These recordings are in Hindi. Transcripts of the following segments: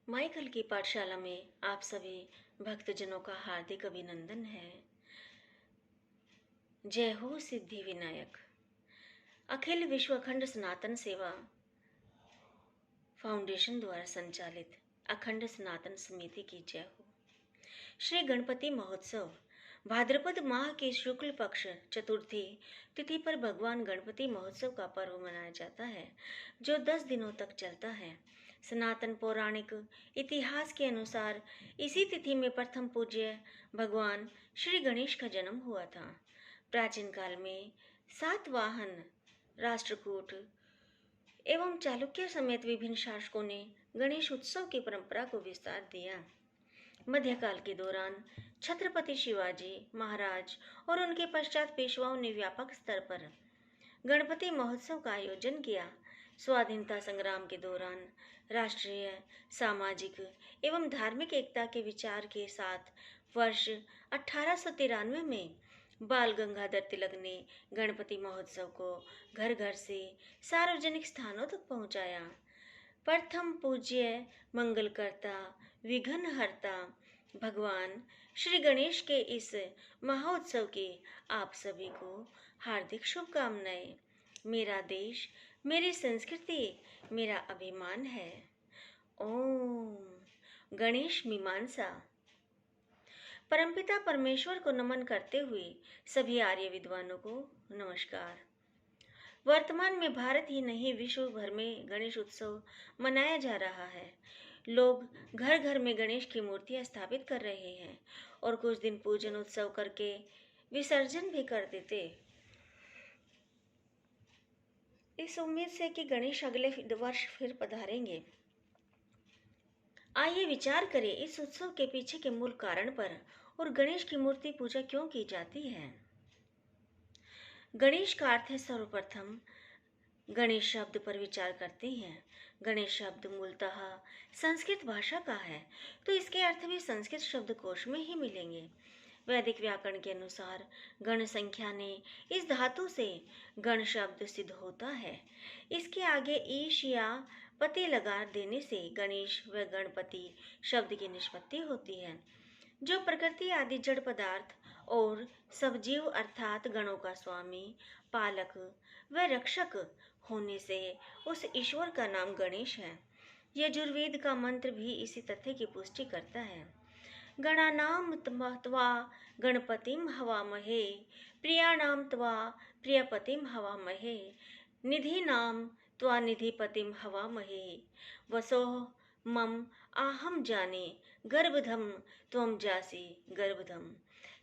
माइकल की पाठशाला में आप सभी भक्तजनों का हार्दिक अभिनंदन है। जय हो सिद्धि विनायक। अखिल विश्व अखंड सनातन सेवा फाउंडेशन द्वारा संचालित अखंड सनातन समिति की जय हो। श्री गणपति महोत्सव भाद्रपद माह के शुक्ल पक्ष चतुर्थी तिथि पर भगवान गणपति महोत्सव का पर्व मनाया जाता है, जो 10 दिनों तक चलता है। सनातन पौराणिक इतिहास के अनुसार इसी तिथि में प्रथम पूज्य भगवान श्री गणेश का जन्म हुआ था। प्राचीन काल में सातवाहन, राष्ट्रकूट एवं चालुक्य समेत विभिन्न शासकों ने गणेश उत्सव की परंपरा को विस्तार दिया। मध्यकाल के दौरान छत्रपति शिवाजी महाराज और उनके पश्चात पेशवाओं ने व्यापक स्तर पर गणपति महोत्सव का आयोजन किया। स्वाधीनता संग्राम के दौरान राष्ट्रीय, सामाजिक एवं धार्मिक एकता के विचार के साथ वर्ष 1893 में बाल गंगाधर तिलक ने गणपति महोत्सव को घर घर से सार्वजनिक स्थानों तक पहुंचाया। प्रथम पूज्य मंगलकर्ता विघ्नहर्ता भगवान श्री गणेश के इस महोत्सव की आप सभी को हार्दिक शुभकामनाएं। मेरा देश, मेरी संस्कृति, मेरा अभिमान है। ओम गणेश मीमांसा। परमपिता परमेश्वर को नमन करते हुए सभी आर्य विद्वानों को नमस्कार। वर्तमान में भारत ही नहीं विश्व भर में गणेश उत्सव मनाया जा रहा है। लोग घर घर में गणेश की मूर्तियां स्थापित कर रहे हैं और कुछ दिन पूजन उत्सव करके विसर्जन भी कर देते, इस उम्मीद से कि गणेश अगले वर्ष फिर पधारेंगे। आइए विचार करें इस उत्सव के पीछे के मूल कारण पर और गणेश की मूर्ति पूजा क्यों की जाती है। गणेश का अर्थ है सर्वप्रथम। गणेश शब्द पर विचार करते हैं। गणेश शब्द मूलतः संस्कृत भाषा का है, तो इसके अर्थ भी संस्कृत शब्दकोश में ही मिलेंगे। वैदिक व्याकरण के अनुसार गण संख्या ने इस धातु से गण शब्द सिद्ध होता है। इसके आगे ईश या पति लगा देने से गणेश व गणपति शब्द की निष्पत्ति होती है, जो प्रकृति आदि जड़ पदार्थ और सब जीव अर्थात गणों का स्वामी, पालक व रक्षक होने से उस ईश्वर का नाम गणेश है। यजुर्वेद का मंत्र भी इसी तथ्य की पुष्टि करता है। गणानाम त्वा गणपतिम हवामहे, प्रियाणाम त्वा प्रियपतिम हवामहे, निधिनाम त्वा निधिपतिम हवामहे, वसोः मम आहम जाने गर्भधम त्वम जासी गर्भधम।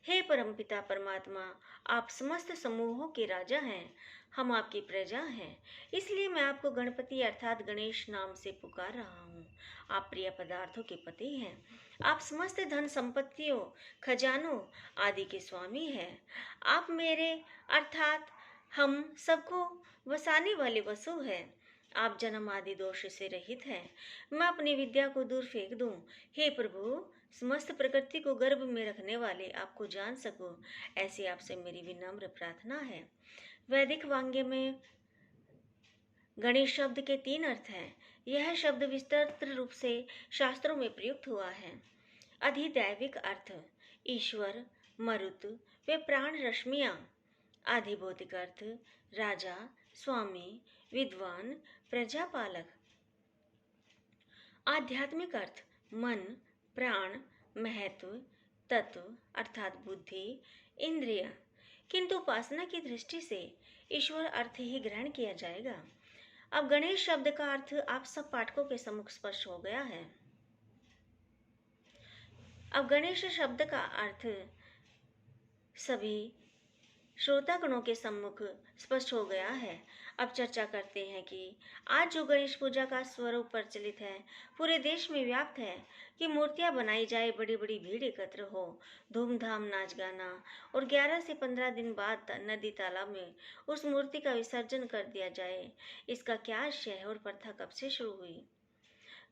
हे परमपिता परमात्मा, आप समस्त समूहों के राजा हैं, हम आपकी प्रजा हैं, इसलिए मैं आपको गणपति अर्थात गणेश नाम से पुकार रहा हूँ। आप प्रिय पदार्थों के पति हैं, आप समस्त धन संपत्तियों, खजानों आदि के स्वामी हैं। आप मेरे अर्थात हम सबको वसाने वाले वसु हैं। आप जन्म आदि दोष से रहित हैं। मैं अपनी विद्या को दूर फेंक दूं। हे प्रभु, समस्त प्रकृति को गर्भ में रखने वाले आपको जान सकूं, ऐसी आपसे मेरी विनम्र प्रार्थना है। वैदिक वांग्य में गणेश शब्द के 3 अर्थ हैं। यह शब्द विस्तृत रूप से शास्त्रों में प्रयुक्त हुआ है। अधिदैविक अर्थ ईश्वर, मरुत व प्राण रश्मियां। आधिभौतिक अर्थ राजा, स्वामी, विद्वान, प्रजापालक। आध्यात्मिक अर्थ मन, प्राण, महत्व, तत्व अर्थात बुद्धि, इंद्रिय। किंतु उपासना की दृष्टि से ईश्वर अर्थ ही ग्रहण किया जाएगा। अब गणेश शब्द का अर्थ आप सब पाठकों के सम्मुख स्पष्ट हो गया है। अब गणेश शब्द का अर्थ सभी श्रोतागणों के सम्मुख स्पष्ट हो गया है। अब चर्चा करते हैं कि आज जो गणेश पूजा का स्वरूप प्रचलित है, पूरे देश में व्याप्त है कि मूर्तियां बनाई जाए, बड़ी बड़ी भीड़ एकत्र हो, धूमधाम नाच गाना और 11 से 15 दिन बाद नदी तालाब में उस मूर्ति का विसर्जन कर दिया जाए। इसका क्या आशय है और प्रथा कब से शुरू हुई।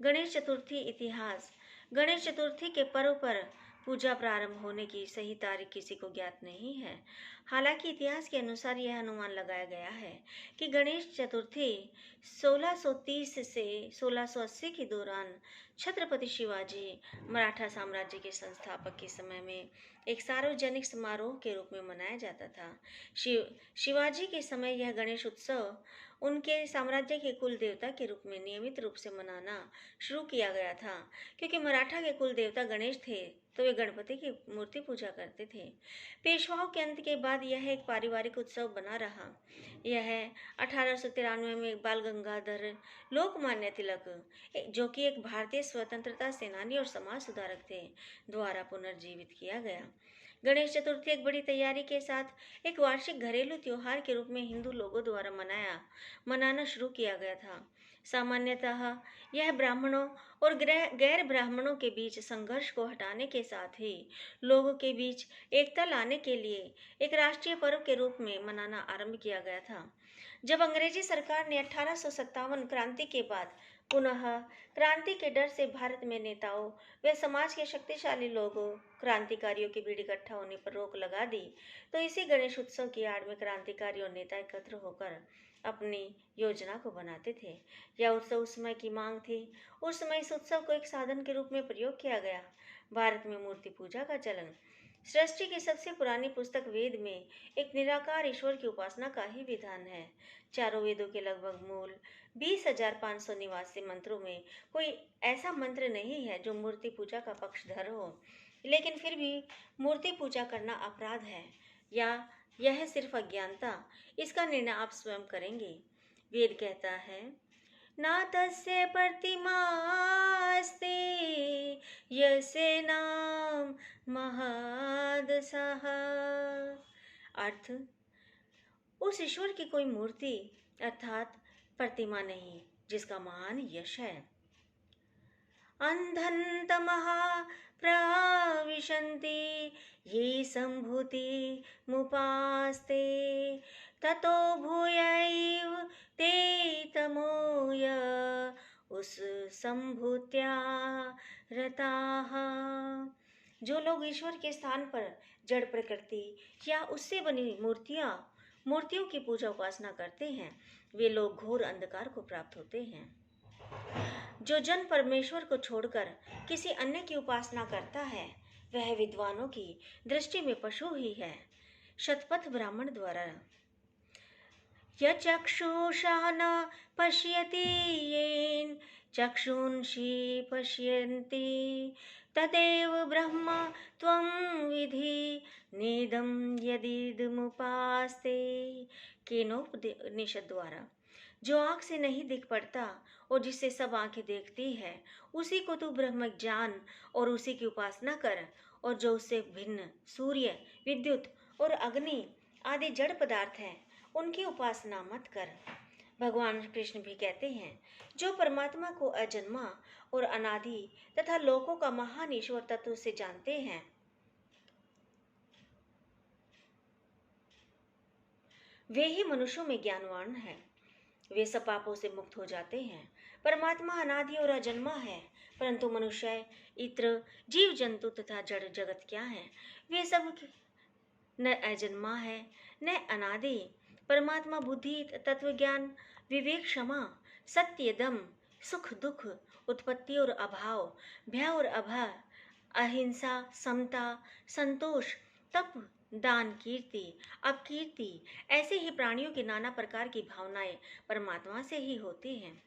गणेश चतुर्थी इतिहास। गणेश चतुर्थी के पर्व पर पूजा प्रारंभ होने की सही तारीख किसी को ज्ञात नहीं है। हालांकि इतिहास के अनुसार यह अनुमान लगाया गया है कि गणेश चतुर्थी 1630 से 1680 के दौरान छत्रपति शिवाजी मराठा साम्राज्य के संस्थापक के समय में एक सार्वजनिक समारोह के रूप में मनाया जाता था। शिवाजी के समय यह गणेश उत्सव उनके साम्राज्य के कुल देवता के रूप में नियमित रूप से मनाना शुरू किया गया था। क्योंकि मराठा के कुल देवता गणेश थे, तो वे गणपति की मूर्ति पूजा करते थे। पेशवाओं के अंत के बाद यह एक पारिवारिक उत्सव बना रहा। यह 1893 में बाल गंगाधर लोकमान्य तिलक, जो कि एक भारतीय स्वतंत्रता सेनानी और समाज सुधारक थे, द्वारा पुनर्जीवित किया गया। गणेश चतुर्थी एक बड़ी तैयारी के साथ एक वार्षिक घरेलू त्योहार के रूप में हिंदू लोगों द्वारा मनाना शुरू किया गया था। सामान्यतः यह ब्राह्मणों और गैर ब्राह्मणों के बीच संघर्ष को हटाने के साथ ही लोगों के बीच एकता लाने के लिए एक राष्ट्रीय पर्व के रूप में मनाना आरंभ किया गया था। जब अंग्रेजी सरकार ने 1857 क्रांति के बाद पुनः क्रांति के डर से भारत में नेताओं व समाज के शक्तिशाली लोगों, क्रांतिकारियों की भीड़ इकट्ठा होने पर रोक लगा दी, तो इसी गणेश उत्सव की आड़ में क्रांतिकारी और नेता एकत्र होकर अपनी योजना को बनाते थे। यह उत्सव उस समय की मांग थी। उस समय इस उत्सव को एक साधन के रूप में प्रयोग किया गया। भारत में मूर्ति पूजा का चलन सृष्टि की सबसे पुरानी पुस्तक वेद में एक निराकार ईश्वर की उपासना का ही विधान है। चारों वेदों के लगभग मूल 20,500 निवासी मंत्रों में कोई ऐसा मंत्र नहीं है जो मूर्ति पूजा का पक्षधर हो। लेकिन फिर भी मूर्ति पूजा करना अपराध है या यह सिर्फ अज्ञानता, इसका निर्णय आप स्वयं करेंगे। वेद कहता है, ना तस्य प्रतिमास्ते यस्य नाम महदसः। अर्थ, उस ईश्वर की कोई मूर्ति अर्थात प्रतिमा नहीं जिसका महान यश है। अंधन्तमः प्रविशन्ति ये संभूति मुपास्ते ततो भूयैव ते तमोय उस संभूत्या रताः। जो लोग ईश्वर के स्थान पर जड़ प्रकृति या उससे बनी मूर्तियों की पूजा उपासना करते हैं, वे लोग घोर अंधकार को प्राप्त होते हैं। जो जन परमेश्वर को छोड़कर किसी अन्य की उपासना करता है, वह विद्वानों की दृष्टि में पशु ही है। शतपथ ब्राह्मण द्वारा, यचक्षुषा न पश्यति येन चक्षुंषि पश्यन्ति तदेव ब्रह्म त्वं विधि नेदं यदिदमुपास्ते। केनोपनिषद द्वारा, जो आँख से नहीं दिख पड़ता और जिससे सब आंखें देखती है, उसी को तू ब्रह्म जान और उसी की उपासना कर। और जो उससे भिन्न सूर्य, विद्युत और अग्नि आदि जड़ पदार्थ हैं, उनकी उपासना मत कर। भगवान कृष्ण भी कहते हैं, जो परमात्मा को अजन्मा और अनादि तथा लोकों का महान ईश्वर तत्व से जानते हैं, वे ही मनुष्यों में ज्ञानवान हैं। वे सब पापों से मुक्त हो जाते हैं। परमात्मा अनादि और अजन्मा है, परंतु मनुष्य, इत्र, जीव जंतु तथा जड़ जगत क्या है? वे सब न अजन्मा है न अनादि। परमात्मा बुद्धि, तत्व ज्ञान, विवेक, क्षमा, सत्य, दम, सुख दुख, उत्पत्ति और अभाव, भय और अभय, अहिंसा, समता, संतोष, तप, दान, कीर्ति, अपकीर्ति, ऐसे ही प्राणियों की नाना प्रकार की भावनाएं परमात्मा से ही होती हैं।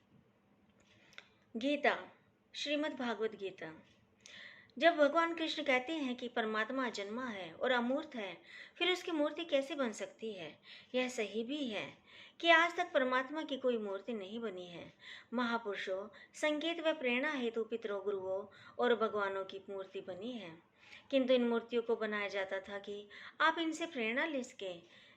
गीता, श्रीमद् भागवत गीता। जब भगवान कृष्ण कहते हैं कि परमात्मा अजन्मा है और अमूर्त है, फिर उसकी मूर्ति कैसे बन सकती है? यह सही भी है कि आज तक परमात्मा की कोई मूर्ति नहीं बनी है। महापुरुषों, संकेत व प्रेरणा हेतु पितरों, गुरुओं और भगवानों की मूर्ति बनी है, किंतु इन मूर्तियों को बनाया जाता था कि आप इनसे प्रेरणा ले सके,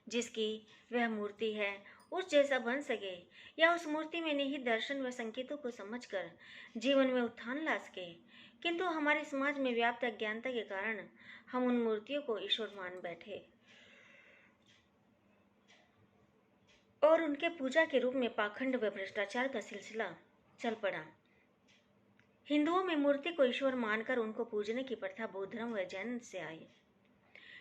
जिसकी वह मूर्ति है उस जैसा बन सके, या उस मूर्ति में निहित दर्शन व संकेतों को समझकर जीवन में उत्थान ला सके। किंतु हमारे समाज में व्याप्त अज्ञानता के कारण हम उन मूर्तियों को ईश्वर मान बैठे और उनके पूजा के रूप में पाखंड व भ्रष्टाचार का सिलसिला चल पड़ा। हिंदुओं में मूर्ति को ईश्वर मानकर उनको पूजने की प्रथा बौद्ध धर्म व जैन से आई।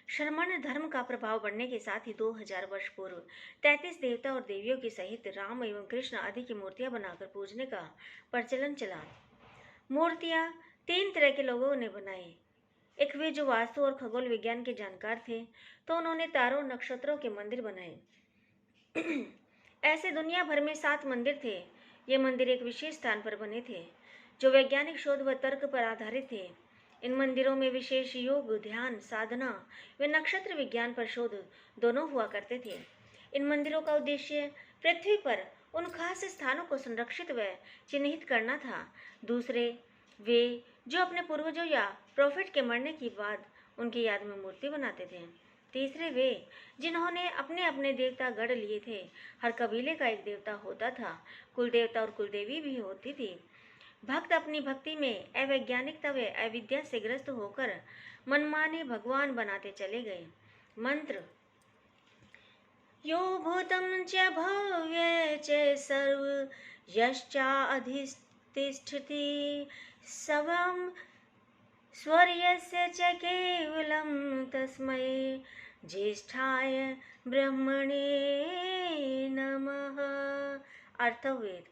श्रमण धर्म का प्रभाव बढ़ने के साथ ही 2000 वर्ष पूर्व 33 देवता और देवियों की सहित राम एवं कृष्ण आदि की मूर्तियां बनाकर पूजने का प्रचलन चला। मूर्तियां 3 तरह के लोगों ने बनाई। एक वे जो वास्तु और खगोल विज्ञान के जानकार थे, तो उन्होंने तारों और नक्षत्रों के मंदिर बनाए। ऐसे दुनिया भर में 7 मंदिर थे। ये मंदिर एक विशेष स्थान पर बने थे, जो वैज्ञानिक शोध व तर्क पर आधारित थे। इन मंदिरों में विशेष योग, ध्यान, साधना व नक्षत्र विज्ञान पर शोध दोनों हुआ करते थे। इन मंदिरों का उद्देश्य पृथ्वी पर उन खास स्थानों को संरक्षित व चिन्हित करना था। दूसरे वे जो अपने पूर्वजों या प्रॉफिट के मरने के बाद उनकी याद में मूर्ति बनाते थे। तीसरे वे जिन्होंने अपने अपने देवता गढ़ लिए थे। हर कबीले का एक देवता होता था। कुल देवता और कुल देवी भी होती थी। भक्त अपनी भक्ति में अवैज्ञानिकता व अविद्या से ग्रस्त होकर मनमाने भगवान बनाते चले गए। मंत्र: यो भूतं च भव्य च सर्व यश्चाधिष्ठिति सर्वं स्वर्यस्य च केवलं तस्मै ज्येष्ठाय ब्रह्मणे नमः। अर्थवेद: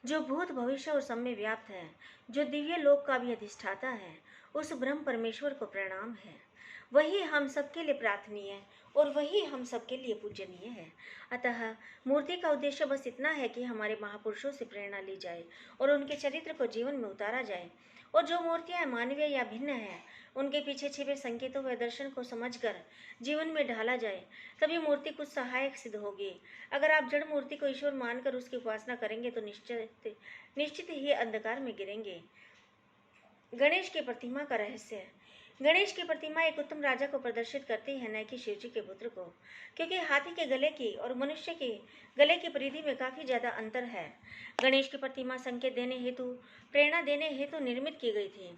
जो भूत, भविष्य और सब में व्याप्त है, जो दिव्य लोक का भी अधिष्ठाता है, उस ब्रह्म परमेश्वर को प्रणाम है। वही हम सबके लिए प्रार्थनीय और वही हम सबके लिए पूजनीय है। अतः मूर्ति का उद्देश्य बस इतना है कि हमारे महापुरुषों से प्रेरणा ली जाए और उनके चरित्र को जीवन में उतारा जाए। और जो मूर्तियां मानवीय या भिन्न हैं, उनके पीछे छिपे संकेतों व दर्शन को समझकर जीवन में ढाला जाए, तभी मूर्ति कुछ सहायक सिद्ध होगी। अगर आप जड़ मूर्ति को ईश्वर मानकर उसकी उपासना करेंगे तो निश्चित ही अंधकार में गिरेंगे। गणेश की प्रतिमा का रहस्य: गणेश की प्रतिमा एक उत्तम राजा को प्रदर्शित करती है, न कि शिव जी के पुत्र को, क्योंकि हाथी के गले की और मनुष्य के गले की परिधि में काफी ज्यादा अंतर है। गणेश की प्रतिमा संकेत देने हेतु, प्रेरणा देने हेतु निर्मित की गई थी।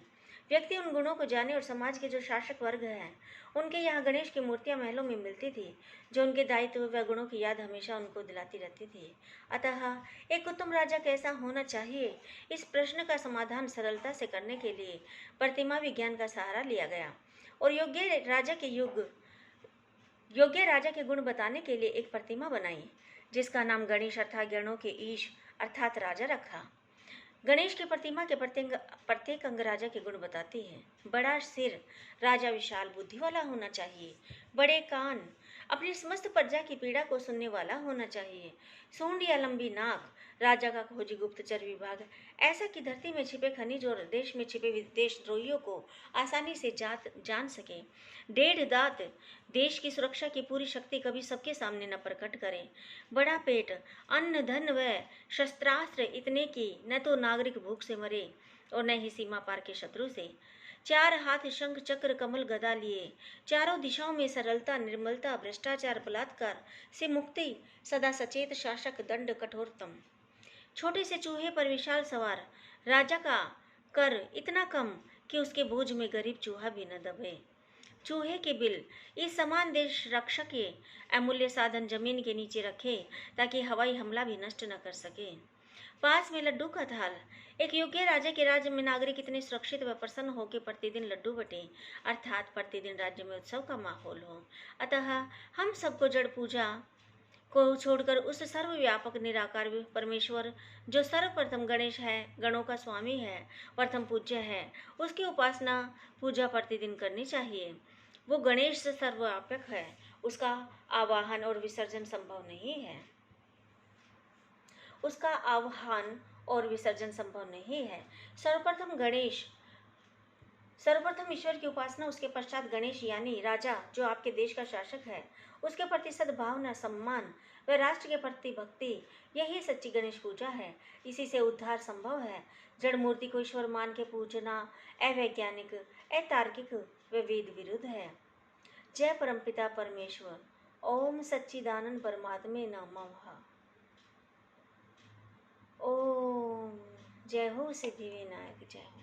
व्यक्ति उन गुणों को जाने और समाज के जो शासक वर्ग हैं, उनके यहाँ गणेश की मूर्तियां महलों में मिलती थी, जो उनके दायित्व व गुणों की याद हमेशा उनको दिलाती रहती थी। अतः एक उत्तम राजा कैसा होना चाहिए, इस प्रश्न का समाधान सरलता से करने के लिए प्रतिमा विज्ञान का सहारा लिया गया और योग्य राजा के गुण बताने के लिए एक प्रतिमा बनाई, जिसका नाम गणेश अर्थात गणों के ईश अर्थात राजा रखा। गणेश की प्रतिमा के प्रत्येक अंग राजा के गुण बताती है। बड़ा सिर, राजा विशाल बुद्धि वाला होना चाहिए। बड़े कान, अपनी समस्त प्रजा की पीड़ा को सुनने वाला होना चाहिए। सूंड या लंबी नाक, राजा का खोजी गुप्तचर विभाग, ऐसा कि धरती में छिपे खनिज और देश में छिपे विदेशद्रोहियों को आसानी से जान सके। 1.5 दांत, देश की सुरक्षा की पूरी शक्ति कभी सबके सामने न प्रकट करें। बड़ा पेट, अन्न धन व शस्त्रास्त्र इतने कि न तो नागरिक भूख से मरे और न ही सीमा पार के शत्रु से। 4 हाथ, शंख चक्र कमल गदा लिए, चारों दिशाओं में सरलता, निर्मलता, भ्रष्टाचार बलात्कार से मुक्ति, सदा सचेत शासक, दंड कठोरतम। छोटे से चूहे पर विशाल सवार, राजा का कर इतना कम कि उसके बोझ में गरीब चूहा भी न दबे। चूहे के बिल, इस समान देश रक्षक ये अमूल्य साधन जमीन के नीचे रखे ताकि हवाई हमला भी नष्ट न कर सके। पास में लड्डू का थाल, एक योग्य राजा के राज्य में नागरिक इतने सुरक्षित व प्रसन्न हो कि प्रतिदिन लड्डू बटे, अर्थात प्रतिदिन राज्य में उत्सव का माहौल हो। अतः हम सबको जड़ पूजा को छोड़कर उस सर्वव्यापक निराकार परमेश्वर, जो सर्वप्रथम गणेश है, गणों का स्वामी है, प्रथम पूज्य है, उसकी उपासना पूजा प्रतिदिन करनी चाहिए। वो गणेश सर्वव्यापक है, उसका आवाहन और विसर्जन संभव नहीं है। उसका आवाहन और विसर्जन संभव नहीं है। सर्वप्रथम ईश्वर की उपासना, उसके पश्चात गणेश यानी राजा, जो आपके देश का शासक है, उसके प्रति सद्भावना, सम्मान व राष्ट्र के प्रति भक्ति, यही सच्ची गणेश पूजा है। इसी से उद्धार संभव है। जड़ मूर्ति को ईश्वर मान के पूजना अवैज्ञानिक, अतार्किक व वेद विरुद्ध है। जय परमपिता परमेश्वर। ओम सच्चिदानंद परमात्मे नमः। ओम। जय हो सिद्धि विनायक, जय हो।